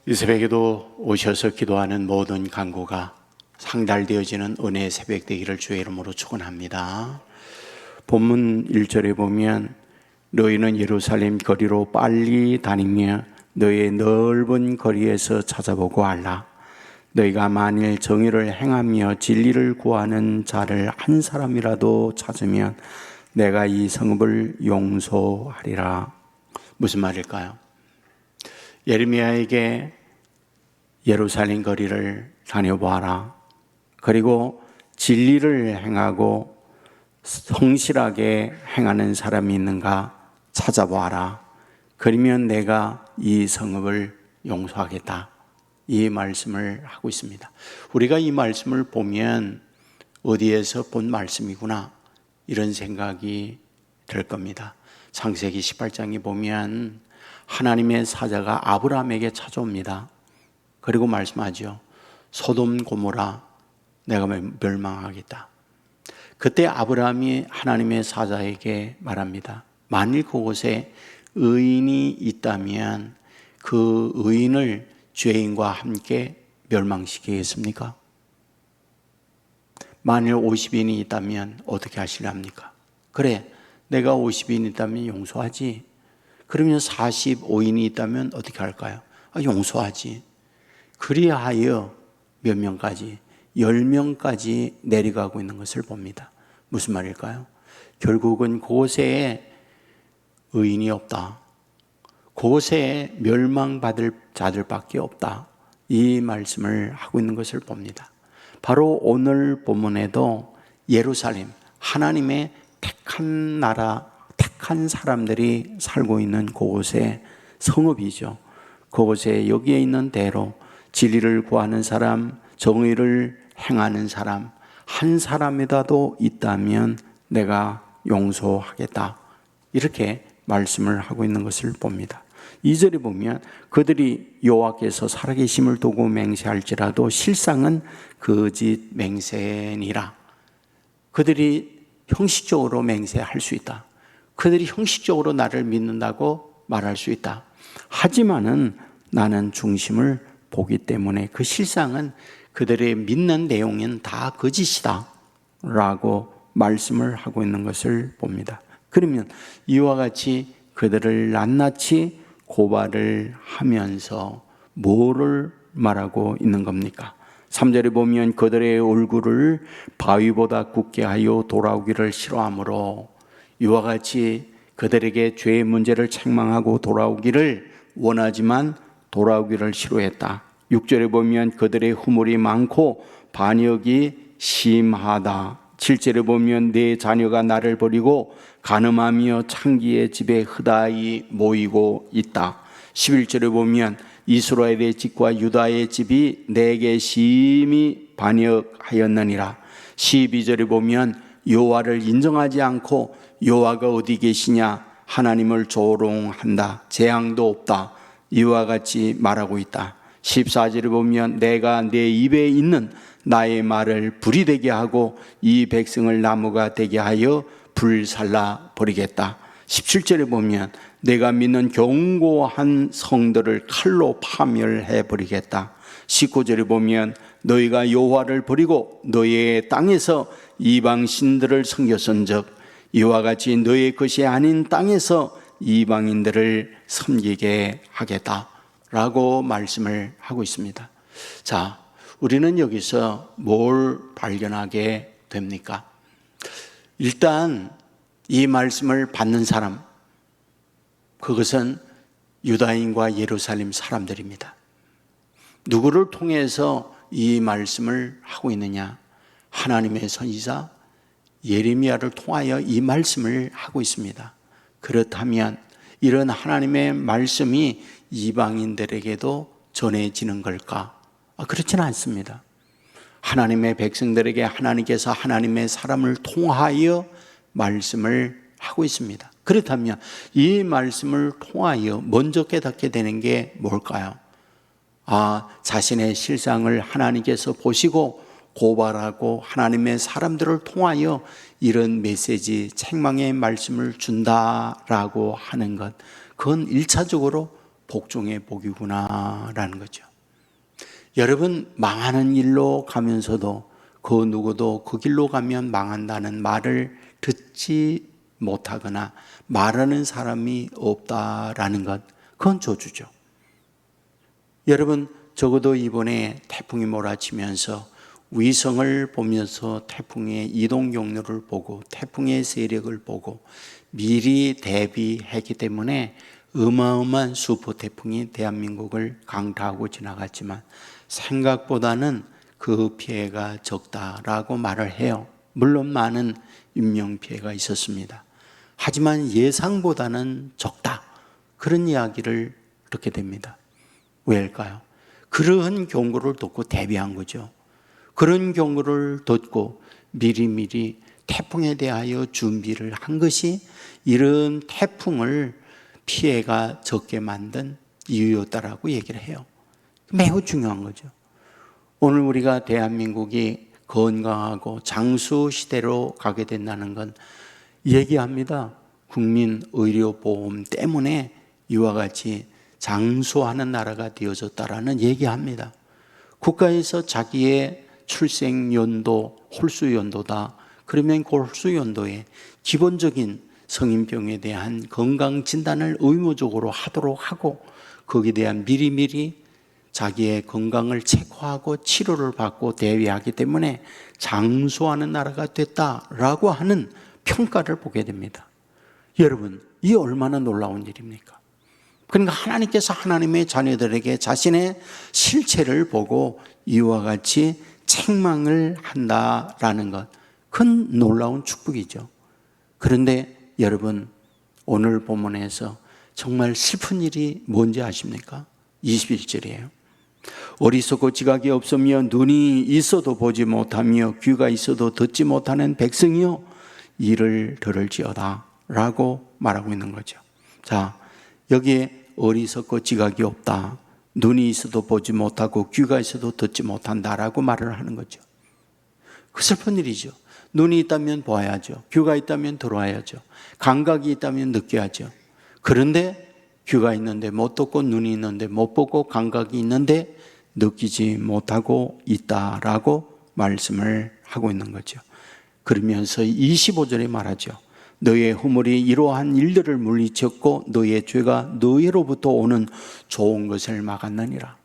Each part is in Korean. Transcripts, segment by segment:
이 새벽에도 오셔서 기도하는 모든 간구가 상달되어지는 은혜의 새벽 되기를 주의 이름으로 축원합니다. 본문 1절에 보면 너희는 예루살렘 거리로 빨리 다니며 너희의 넓은 거리에서 찾아보고 알라. 너희가 만일 정의를 행하며 진리를 구하는 자를 한 사람이라도 찾으면 내가 이 성읍을 용서하리라. 무슨 말일까요? 예레미야에게 예루살렘 거리를 다녀보아라. 그리고 진리를 행하고 성실하게 행하는 사람이 있는가 찾아보아라. 그러면 내가 이 성읍을 용서하겠다. 이 말씀을 하고 있습니다. 우리가 이 말씀을 보면 어디에서 본 말씀이구나 이런 생각이 들 겁니다. 창세기 18장에 보면 하나님의 사자가 아브라함에게 찾아옵니다. 그리고 말씀하죠. 소돔 고모라 내가 멸망하겠다. 그때 아브라함이 하나님의 사자에게 말합니다. 만일 그곳에 의인이 있다면 그 의인을 죄인과 함께 멸망시키겠습니까? 만일 50인이 있다면 어떻게 하시렵니까? 그래, 내가 50인이 있다면 용서하지. 그러면 45인이 있다면 어떻게 할까요? 용서하지. 그리하여 몇 명까지? 10명까지 내려가고 있는 것을 봅니다. 무슨 말일까요? 결국은 그곳에 의인이 없다. 그곳에 멸망받을 자들밖에 없다. 이 말씀을 하고 있는 것을 봅니다. 바로 오늘 본문에도 예루살렘, 하나님의 택한 나라, 택한 사람들이 살고 있는 그곳의 성읍이죠. 그곳에 여기에 있는 대로 진리를 구하는 사람, 정의를 행하는 사람, 한 사람이라도 있다면 내가 용서하겠다. 이렇게 말씀을 하고 있는 것을 봅니다. 2절에 보면 그들이 여호와께서 살아계심을 두고 맹세할지라도 실상은 거짓 맹세니라. 그들이 형식적으로 맹세할 수 있다. 그들이 형식적으로 나를 믿는다고 말할 수 있다. 하지만은 나는 중심을 보기 때문에 그 실상은 그들의 믿는 내용은 다 거짓이다 라고 말씀을 하고 있는 것을 봅니다. 그러면 이와 같이 그들을 낱낱이 고발을 하면서 뭐를 말하고 있는 겁니까? 3절에 보면 그들의 얼굴을 바위보다 굳게 하여 돌아오기를 싫어하므로 이와 같이 그들에게 죄의 문제를 책망하고 돌아오기를 원하지만 돌아오기를 싫어했다. 6절에 보면 그들의 후물이 많고 반역이 심하다. 7절에 보면 내 자녀가 나를 버리고 간음하며 창기의 집에 흑다이 모이고 있다. 11절에 보면 이스라엘의 집과 유다의 집이 내게 심히 반역하였느니라. 12절에 보면 여호와를 인정하지 않고 여호와가 어디 계시냐 하나님을 조롱한다. 재앙도 없다. 이와 같이 말하고 있다. 14절에 보면 내가 내 입에 있는 나의 말을 불이 되게 하고 이 백성을 나무가 되게 하여 불살라 버리겠다. 17절에 보면 내가 믿는 견고한 성들을 칼로 파멸해 버리겠다. 19절에 보면 너희가 여호와를 버리고 너희의 땅에서 이방 신들을 섬겼은즉 이와 같이 너희의 것이 아닌 땅에서 이방인들을 섬기게 하겠다 라고 말씀을 하고 있습니다. 자, 우리는 여기서 뭘 발견하게 됩니까? 일단 이 말씀을 받는 사람, 그것은 유다인과 예루살렘 사람들입니다. 누구를 통해서 이 말씀을 하고 있느냐? 하나님의 선지자 예레미야를 통하여 이 말씀을 하고 있습니다. 그렇다면 이런 하나님의 말씀이 이방인들에게도 전해지는 걸까? 그렇지는 않습니다. 하나님의 백성들에게 하나님께서 하나님의 사람을 통하여 말씀을 하고 있습니다. 그렇다면 이 말씀을 통하여 먼저 깨닫게 되는 게 뭘까요? 자신의 실상을 하나님께서 보시고 고발하고 하나님의 사람들을 통하여 이런 메시지, 책망의 말씀을 준다라고 하는 것, 그건 1차적으로 복종의 복이구나라는 거죠. 여러분, 망하는 일로 가면서도 그 누구도 그 길로 가면 망한다는 말을 듣지 못하거나 말하는 사람이 없다라는 것, 그건 저주죠. 여러분, 적어도 이번에 태풍이 몰아치면서 위성을 보면서 태풍의 이동 경로를 보고 태풍의 세력을 보고 미리 대비했기 때문에 어마어마한 슈퍼 태풍이 대한민국을 강타하고 지나갔지만 생각보다는 그 피해가 적다라고 말을 해요. 물론 많은 인명피해가 있었습니다. 하지만 예상보다는 적다, 그런 이야기를 듣게 됩니다. 왜일까요? 그러한 경고를 듣고 대비한 거죠. 그런 경고를 듣고 미리미리 태풍에 대하여 준비를 한 것이 이런 태풍을 피해가 적게 만든 이유였다라고 얘기를 해요. 매우 중요한 거죠. 오늘 우리가 대한민국이 건강하고 장수 시대로 가게 된다는 건 얘기합니다. 국민의료보험 때문에 이와 같이 장수하는 나라가 되어졌다라는 얘기합니다. 국가에서 자기의 출생연도, 홀수연도다. 그러면 그 홀수연도에 기본적인 성인병에 대한 건강진단을 의무적으로 하도록 하고 거기에 대한 미리미리 자기의 건강을 체크하고 치료를 받고 대비하기 때문에 장수하는 나라가 됐다라고 하는 평가를 보게 됩니다. 여러분, 이 얼마나 놀라운 일입니까? 그러니까 하나님께서 하나님의 자녀들에게 자신의 실체를 보고 이와 같이 책망을 한다라는 것, 큰 놀라운 축복이죠. 그런데 여러분, 오늘 본문에서 정말 슬픈 일이 뭔지 아십니까? 21절이에요. 어리석고 지각이 없으며 눈이 있어도 보지 못하며 귀가 있어도 듣지 못하는 백성이요 이를 들을지어다 라고 말하고 있는 거죠. 자, 여기에 어리석고 지각이 없다, 눈이 있어도 보지 못하고 귀가 있어도 듣지 못한다라고 말을 하는 거죠. 그 슬픈 일이죠. 눈이 있다면 보아야죠. 귀가 있다면 들어야죠. 감각이 있다면 느껴야죠. 그런데 귀가 있는데 못 듣고 눈이 있는데 못 보고 감각이 있는데 느끼지 못하고 있다라고 말씀을 하고 있는 거죠. 그러면서 25절에 말하죠. 너의 허물이 이러한 일들을 물리쳤고 너의 죄가 너희로부터 오는 좋은 것을 막았느니라.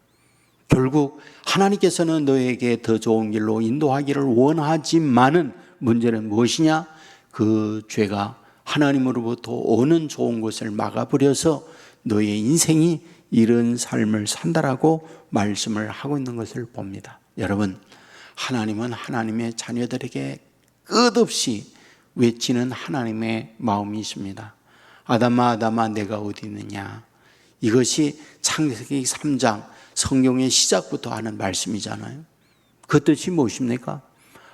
결국 하나님께서는 너에게 더 좋은 길로 인도하기를 원하지만은 문제는 무엇이냐? 그 죄가 하나님으로부터 오는 좋은 것을 막아버려서 너의 인생이 이런 삶을 산다라고 말씀을 하고 있는 것을 봅니다. 여러분, 하나님은 하나님의 자녀들에게 끝없이 외치는 하나님의 마음이 있습니다. 아담아 아담아 내가 어디 있느냐. 이것이 창세기 3장 성경의 시작부터 하는 말씀이잖아요. 그 뜻이 무엇입니까?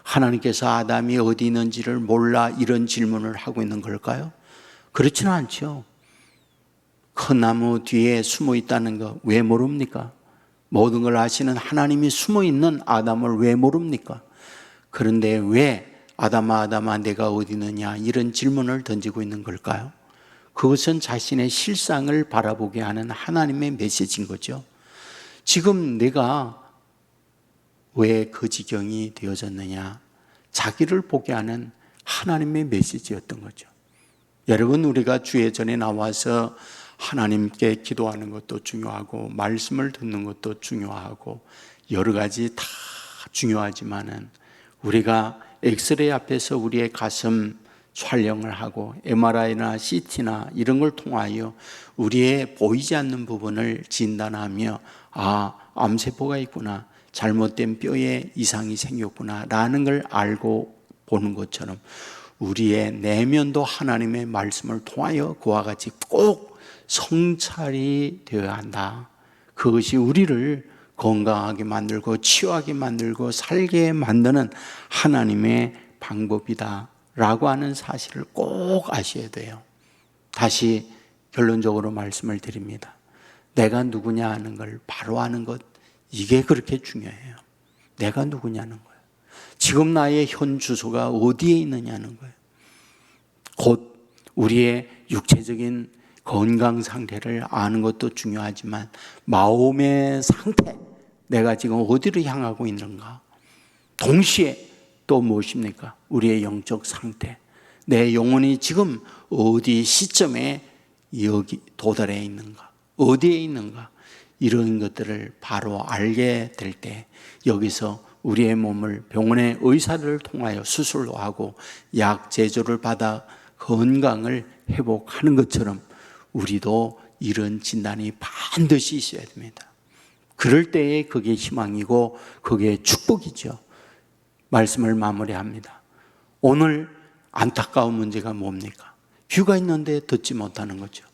하나님께서 아담이 어디 있는지를 몰라 이런 질문을 하고 있는 걸까요? 그렇지는 않죠. 큰 나무 뒤에 숨어 있다는 거 왜 모릅니까? 모든 걸 아시는 하나님이 숨어 있는 아담을 왜 모릅니까? 그런데 왜 아담아 아담아 내가 어디 있느냐 이런 질문을 던지고 있는 걸까요? 그것은 자신의 실상을 바라보게 하는 하나님의 메시지인 거죠. 지금 내가 왜 그 지경이 되어졌느냐, 자기를 보게 하는 하나님의 메시지였던 거죠. 여러분, 우리가 주의 전에 나와서 하나님께 기도하는 것도 중요하고 말씀을 듣는 것도 중요하고 여러 가지 다 중요하지만은 우리가 엑스레이 앞에서 우리의 가슴 촬영을 하고 MRI나 CT나 이런 걸 통하여 우리의 보이지 않는 부분을 진단하며 암세포가 있구나, 잘못된 뼈에 이상이 생겼구나 라는 걸 알고 보는 것처럼 우리의 내면도 하나님의 말씀을 통하여 그와 같이 꼭 성찰이 되어야 한다. 그것이 우리를 건강하게 만들고 치유하게 만들고 살게 만드는 하나님의 방법이다 라고 하는 사실을 꼭 아셔야 돼요. 다시 결론적으로 말씀을 드립니다. 내가 누구냐 하는 걸 바로 아는 것, 이게 그렇게 중요해요. 내가 누구냐는 거예요. 지금 나의 현 주소가 어디에 있느냐는 거예요. 곧 우리의 육체적인 건강 상태를 아는 것도 중요하지만 마음의 상태, 내가 지금 어디로 향하고 있는가, 동시에 또 무엇입니까? 우리의 영적 상태, 내 영혼이 지금 어디 시점에 여기 도달해 있는가, 어디에 있는가, 이런 것들을 바로 알게 될 때 여기서 우리의 몸을 병원의 의사를 통하여 수술로 하고 약 제조를 받아 건강을 회복하는 것처럼 우리도 이런 진단이 반드시 있어야 됩니다. 그럴 때에 그게 희망이고 그게 축복이죠. 말씀을 마무리합니다. 오늘 안타까운 문제가 뭡니까? 귀가 있는데 듣지 못하는 거죠.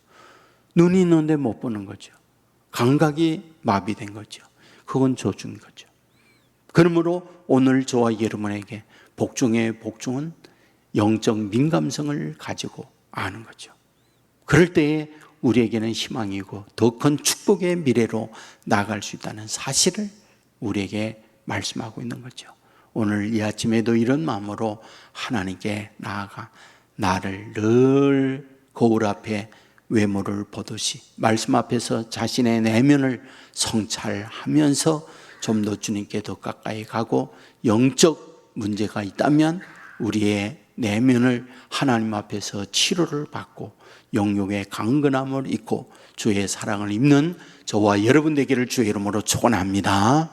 눈이 있는데 못 보는 거죠. 감각이 마비된 거죠. 그건 저주인 거죠. 그러므로 오늘 저와 여러분에게 복중의 복중은 영적 민감성을 가지고 아는 거죠. 그럴 때에 우리에게는 희망이고 더 큰 축복의 미래로 나아갈 수 있다는 사실을 우리에게 말씀하고 있는 거죠. 오늘 이 아침에도 이런 마음으로 하나님께 나아가 나를 늘 거울 앞에 외모를 보듯이 말씀 앞에서 자신의 내면을 성찰하면서 좀 더 주님께 더 가까이 가고, 영적 문제가 있다면 우리의 내면을 하나님 앞에서 치료를 받고 영육의 강건함을 입고 주의 사랑을 입는 저와 여러분 되기를 주의 이름으로 축원합니다.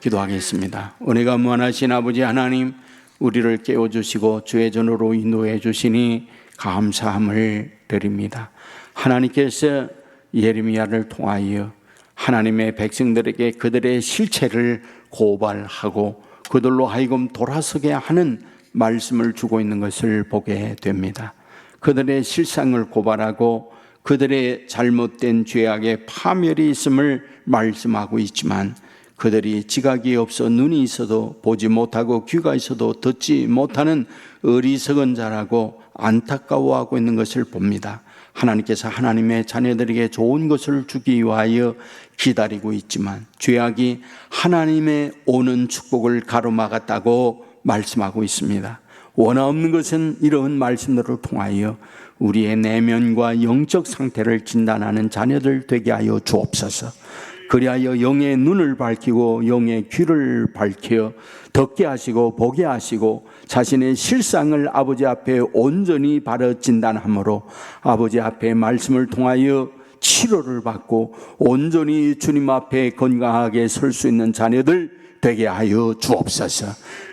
기도하겠습니다. 은혜가 무한하신 아버지 하나님, 우리를 깨워주시고 주의 전으로 인도해 주시니 감사함을 드립니다. 하나님께서 예레미야를 통하여 하나님의 백성들에게 그들의 실체를 고발하고 그들로 하여금 돌아서게 하는 말씀을 주고 있는 것을 보게 됩니다. 그들의 실상을 고발하고 그들의 잘못된 죄악의 파멸이 있음을 말씀하고 있지만 그들이 지각이 없어 눈이 있어도 보지 못하고 귀가 있어도 듣지 못하는 어리석은 자라고 안타까워하고 있는 것을 봅니다. 하나님께서 하나님의 자녀들에게 좋은 것을 주기 위하여 기다리고 있지만 죄악이 하나님의 오는 축복을 가로막았다고 말씀하고 있습니다. 원하없는 것은 이런 말씀들을 통하여 우리의 내면과 영적 상태를 진단하는 자녀들 되게 하여 주옵소서. 그리하여 영의 눈을 밝히고 영의 귀를 밝혀 듣게 하시고 보게 하시고 자신의 실상을 아버지 앞에 온전히 바로 진단함으로 아버지 앞에 말씀을 통하여 치료를 받고 온전히 주님 앞에 건강하게 설 수 있는 자녀들 되게 하여 주옵소서.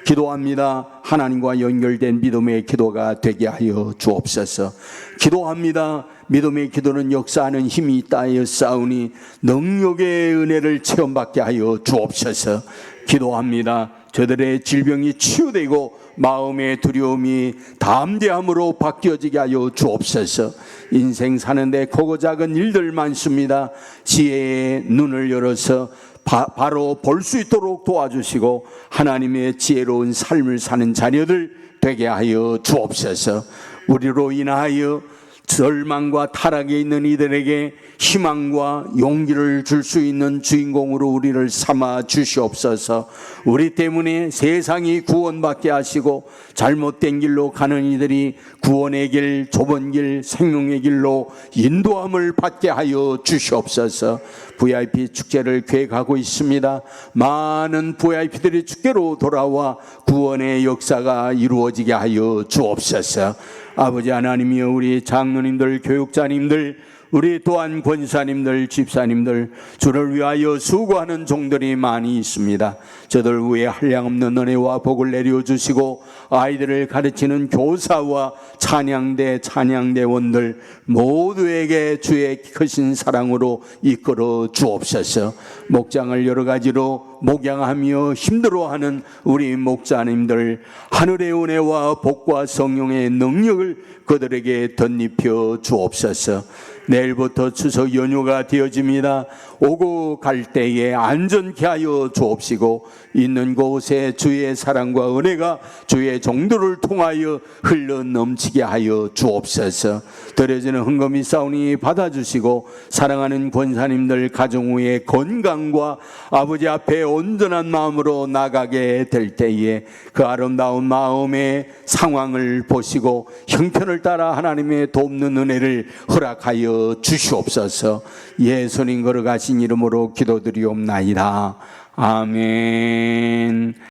기도합니다. 하나님과 연결된 믿음의 기도가 되게 하여 주옵소서. 기도합니다. 믿음의 기도는 역사하는 힘이 있다 하여 싸우니 능력의 은혜를 체험받게 하여 주옵소서. 기도합니다. 저들의 질병이 치유되고 마음의 두려움이 담대함으로 바뀌어지게 하여 주옵소서. 인생 사는데 크고 작은 일들 많습니다. 지혜의 눈을 열어서 바로 볼 수 있도록 도와주시고 하나님의 지혜로운 삶을 사는 자녀들 되게 하여 주옵소서. 우리로 인하여 절망과 타락에 있는 이들에게 희망과 용기를 줄 수 있는 주인공으로 우리를 삼아 주시옵소서. 우리 때문에 세상이 구원받게 하시고 잘못된 길로 가는 이들이 구원의 길, 좁은 길, 생명의 길로 인도함을 받게 하여 주시옵소서. VIP 축제를 계획하고 있습니다. 많은 VIP들이 축제로 돌아와 구원의 역사가 이루어지게 하여 주옵소서. 아버지 하나님이여, 우리 장로님들, 교육자님들, 우리 또한 권사님들, 집사님들, 주를 위하여 수고하는 종들이 많이 있습니다. 저들 위에 한량없는 은혜와 복을 내려주시고 아이들을 가르치는 교사와 찬양대원들 모두에게 주의 크신 사랑으로 이끌어 주옵소서. 목장을 여러 가지로 목양하며 힘들어하는 우리 목자님들, 하늘의 은혜와 복과 성령의 능력을 그들에게 덧입혀 주옵소서. 내일부터 추석 연휴가 되어집니다. 오고 갈 때에 안전케 하여 주옵시고 있는 곳에 주의 사랑과 은혜가 주의 종들을 통하여 흘러 넘치게 하여 주옵소서. 드려지는 헌금이 싸우니 받아주시고 사랑하는 권사님들 가정 위에 건강과 아버지 앞에 온전한 마음으로 나가게 될 때에 그 아름다운 마음의 상황을 보시고 형편을 따라 하나님의 돕는 은혜를 허락하여 하여 주시옵소서. 예수님 걸어가신 이름으로 기도드리옵나이다. 아멘.